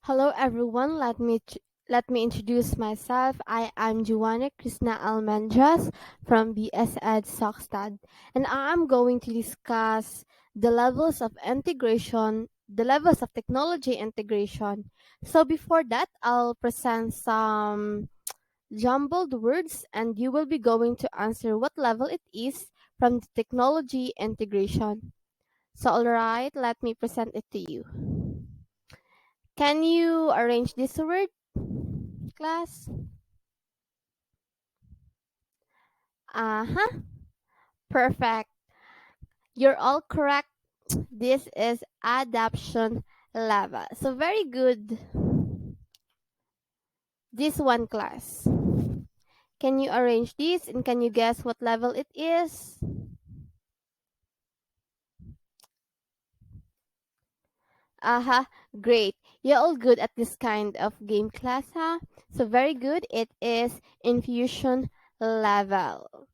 Hello everyone. Let me introduce myself. I am Juana Krishna Almendras from BS Ed Sockstad, and I am going to discuss the levels of technology integration. So before that, I'll present some jumbled words and you will be going to answer what level it is from the technology integration. So alright, let me present it to you. Can you arrange this word, class? Uh-huh. Perfect. You're all correct. This is adoption level. So very good. This one, class. Can you arrange this and can you guess what level it is? Uh-huh. Great. You're all good at this kind of game, class, huh? So very good. It is infusion level.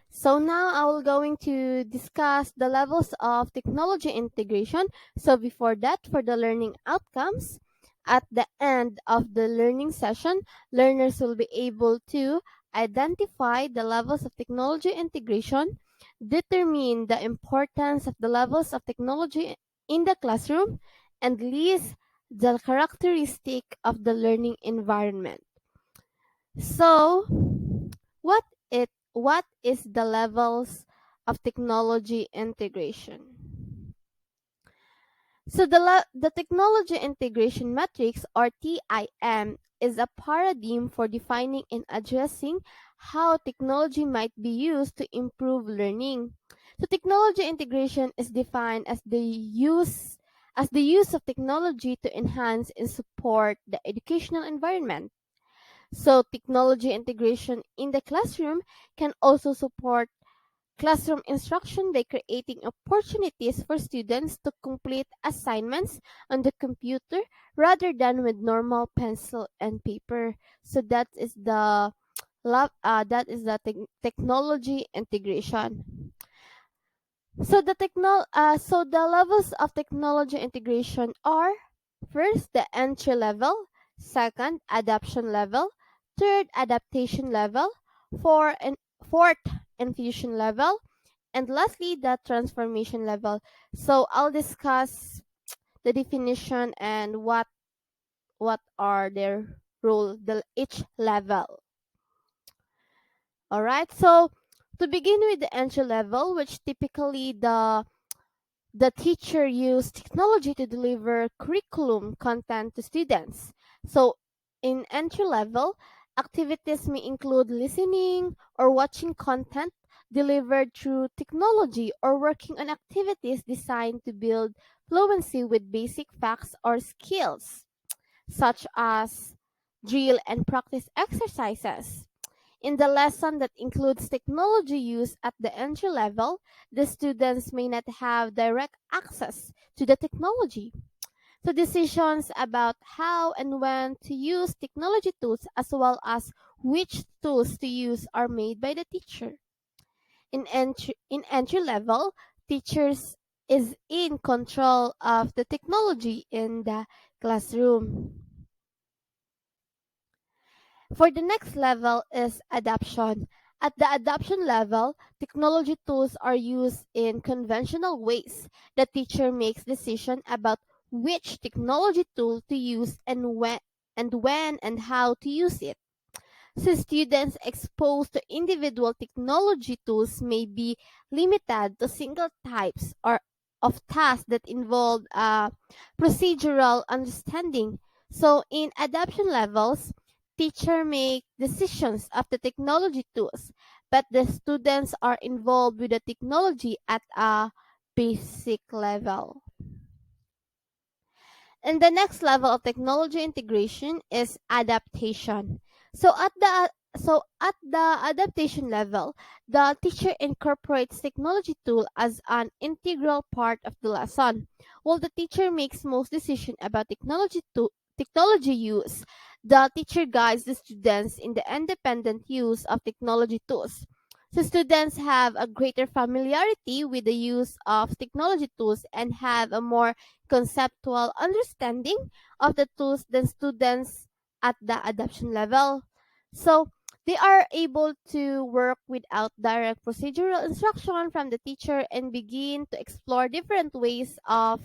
So now I will going to discuss the levels of technology integration. So before that, for the learning outcomes, at the end of the learning session, learners will be able to identify the levels of technology integration, determine the importance of the levels of technology in the classroom, and list the characteristic of the learning environment. So, what is the levels of technology integration? So the technology integration matrix or TIM is a paradigm for defining and addressing how technology might be used to improve learning. So technology integration is defined as the use of technology to enhance and support the educational environment. So technology integration in the classroom can also support classroom instruction by creating opportunities for students to complete assignments on the computer rather than with normal pencil and paper. So technology integration. So the levels of technology integration are: first, the entry level; second, adoption level; third, adaptation level; fourth, infusion level; and lastly, the transformation level. So I'll discuss the definition and what are their role, each level. All right. So to begin with the entry level, which typically the teacher used technology to deliver curriculum content to students. So, in entry level, activities may include listening or watching content delivered through technology or working on activities designed to build fluency with basic facts or skills, such as drill and practice exercises. In the lesson that includes technology use at the entry level, the students may not have direct access to the technology. So decisions about how and when to use technology tools as well as which tools to use are made by the teacher. In entry level, teachers is in control of the technology in the classroom. For the next level is adoption. At the adoption level, technology tools are used in conventional ways. The teacher makes decision about which technology tool to use and how to use it. So students exposed to individual technology tools may be limited to single types or of tasks that involve procedural understanding. So in adoption levels, teacher make decisions of the technology tools, but the students are involved with the technology at a basic level. And the next level of technology integration is adaptation. So at the adaptation level, the teacher incorporates technology tool as an integral part of the lesson. While the teacher makes most decision about technology use, the teacher guides the students in the independent use of technology tools. So students have a greater familiarity with the use of technology tools and have a more conceptual understanding of the tools than students at the adoption level. So they are able to work without direct procedural instruction from the teacher and begin to explore different ways of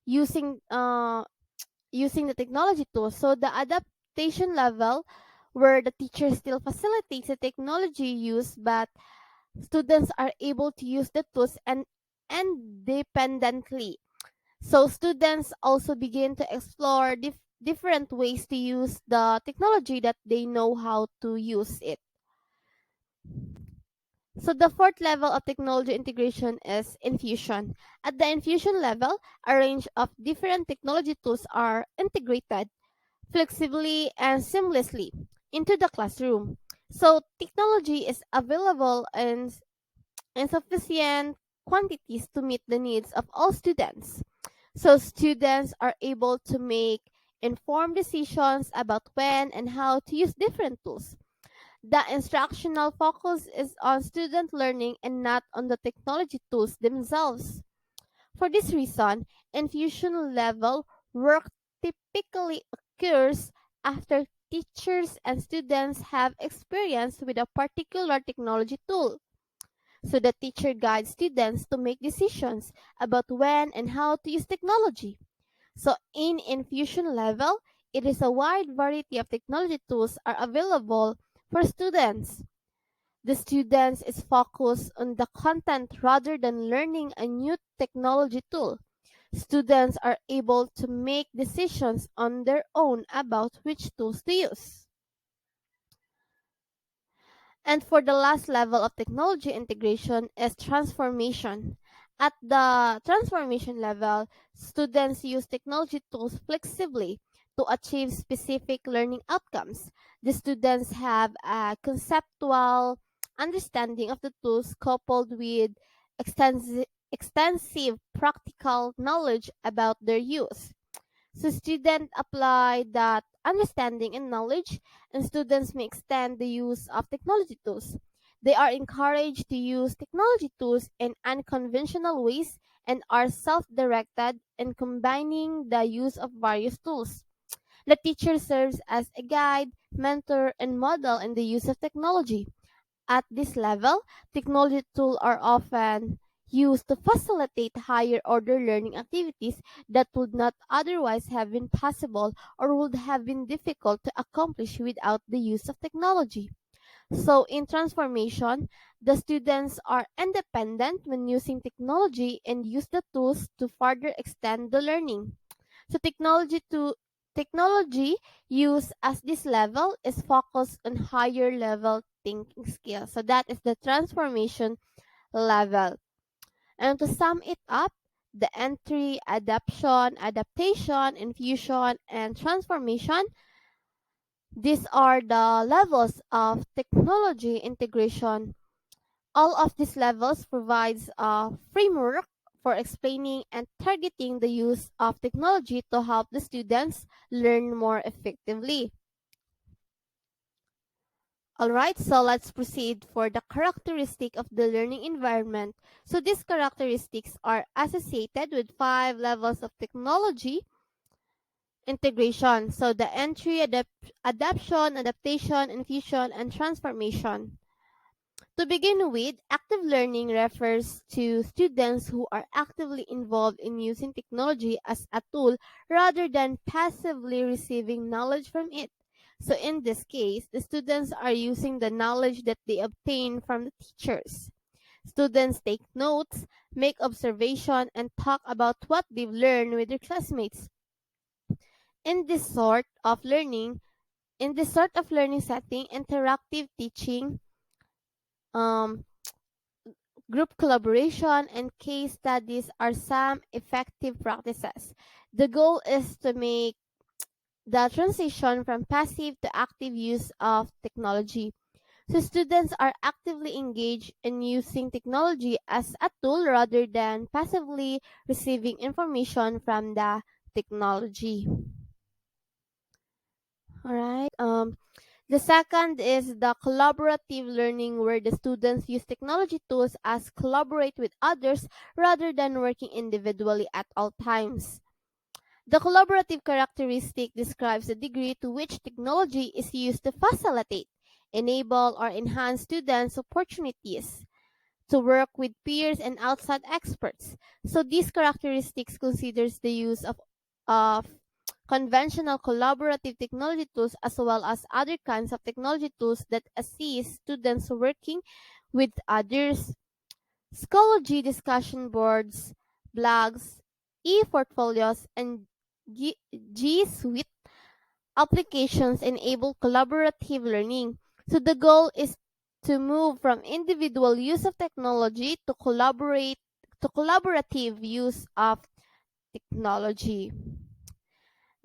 using using the technology tools. So the adaptation level where the teacher still facilitates the technology use but students are able to use the tools and independently. So students also begin to explore different ways to use the technology that they know how to use it. So the fourth level of technology integration is infusion. At the infusion level, a range of different technology tools are integrated flexibly and seamlessly into the classroom. So technology is available in sufficient quantities to meet the needs of all students. So students are able to make informed decisions about when and how to use different tools. The instructional focus is on student learning and not on the technology tools themselves. For this reason, infusion level work typically occurs after teachers and students have experience with a particular technology tool. So the teacher guides students to make decisions about when and how to use technology. So in infusion level, it is a wide variety of technology tools are available for students. The students is focused on the content rather than learning a new technology tool. Students are able to make decisions on their own about which tools to use. And for the last level of technology integration is transformation. At the transformation level, students use technology tools flexibly to achieve specific learning outcomes. The students have a conceptual understanding of the tools coupled with extensive practical knowledge about their use. So students apply that understanding and knowledge, and students may extend the use of technology tools. They are encouraged to use technology tools in unconventional ways and are self-directed in combining the use of various tools. The teacher serves as a guide, mentor, and model in the use of technology. At this level, technology tools are often used to facilitate higher order learning activities that would not otherwise have been possible or would have been difficult to accomplish without the use of technology. So, in transformation, the students are independent when using technology and use the tools to further extend the learning. So, technology use as this level is focused on higher level thinking skills. So that is the transformation level. And to sum it up, the entry, adaptation, infusion, and transformation, these are the levels of technology integration. All of these levels provides a framework for explaining and targeting the use of technology to help the students learn more effectively. Alright, so let's proceed for the characteristic of the learning environment. So these characteristics are associated with five levels of technology integration. So the entry, adaptation, adaptation, infusion, and transformation. To begin with, active learning refers to students who are actively involved in using technology as a tool rather than passively receiving knowledge from it. So in this case, the students are using the knowledge that they obtain from the teachers. Students take notes, make observation, and talk about what they've learned with their classmates. In this sort of learning, in this sort of learning setting, interactive teaching, um, group collaboration, and case studies are some effective practices. The goal is to make the transition from passive to active use of technology. So students are actively engaged in using technology as a tool rather than passively receiving information from the technology. All right. The second is the collaborative learning, where the students use technology tools as collaborate with others rather than working individually at all times. The collaborative characteristic describes the degree to which technology is used to facilitate, enable, or enhance students' opportunities to work with peers and outside experts. So these characteristics considers the use of conventional collaborative technology tools as well as other kinds of technology tools that assist students working with others. Schoology discussion boards, blogs, e-portfolios, and G Suite applications enable collaborative learning. So the goal is to move from individual use of technology to collaborative use of technology.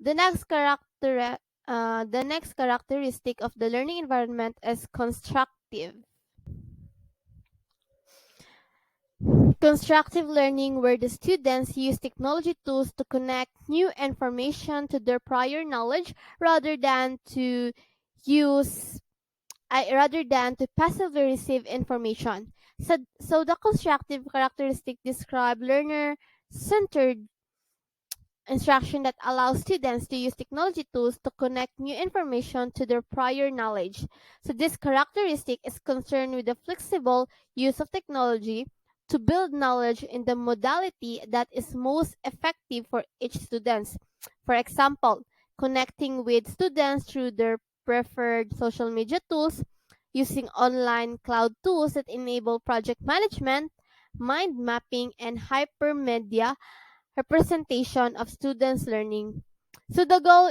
The next the next characteristic of the learning environment is constructive. Constructive learning, where the students use technology tools to connect new information to their prior knowledge rather than to use rather than to passively receive information. So the constructive characteristic describe learner-centered instruction that allows students to use technology tools to connect new information to their prior knowledge. So this characteristic is concerned with the flexible use of technology to build knowledge in the modality that is most effective for each student. For example, connecting with students through their preferred social media tools, using online cloud tools that enable project management, mind mapping, and hypermedia representation of students' learning. So the goal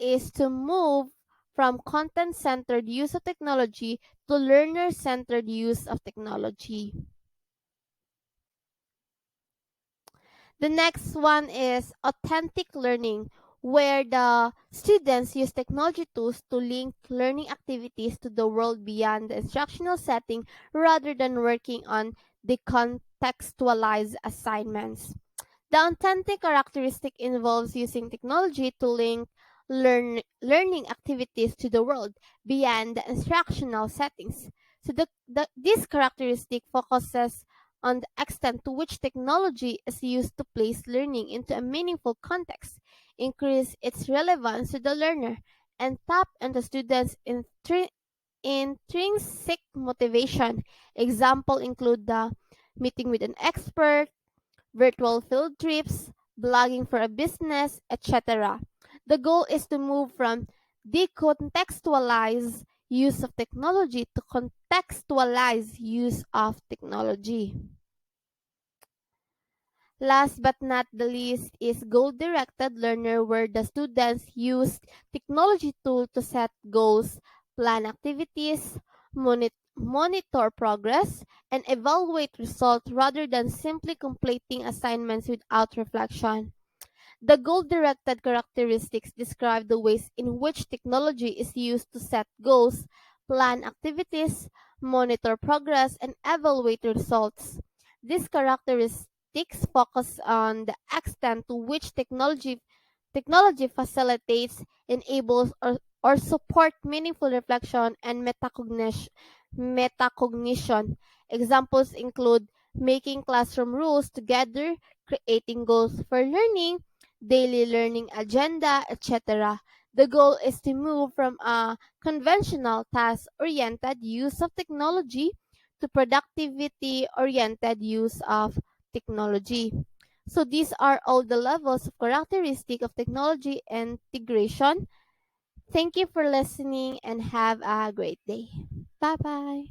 is to move from content-centered use of technology to learner-centered use of technology. The next one is authentic learning, where the students use technology tools to link learning activities to the world beyond the instructional setting rather than working on decontextualized assignments. The authentic characteristic involves using technology to link learning activities to the world beyond the instructional settings. So this characteristic focuses on the extent to which technology is used to place learning into a meaningful context, increase its relevance to the learner, and tap into students' intrinsic motivation. Example include the meeting with an expert, virtual field trips, blogging for a business, etc. The goal is to move from decontextualize use of technology to contextualize use of technology. Last but not the least is goal-directed learner, where the students use technology tool to set goals, plan activities, monitor progress, and evaluate results rather than simply completing assignments without reflection. The goal-directed characteristics describe the ways in which technology is used to set goals, plan activities, monitor progress, and evaluate results. These characteristics focus on the extent to which technology facilitates, enables, or support meaningful reflection and metacognition. Examples include making classroom rules together, creating goals for learning, daily learning agenda, etc. The goal is to move from a conventional task-oriented use of technology to productivity-oriented use of technology. So these are all the levels of characteristic of technology integration. Thank you for listening and have a great day. Bye bye.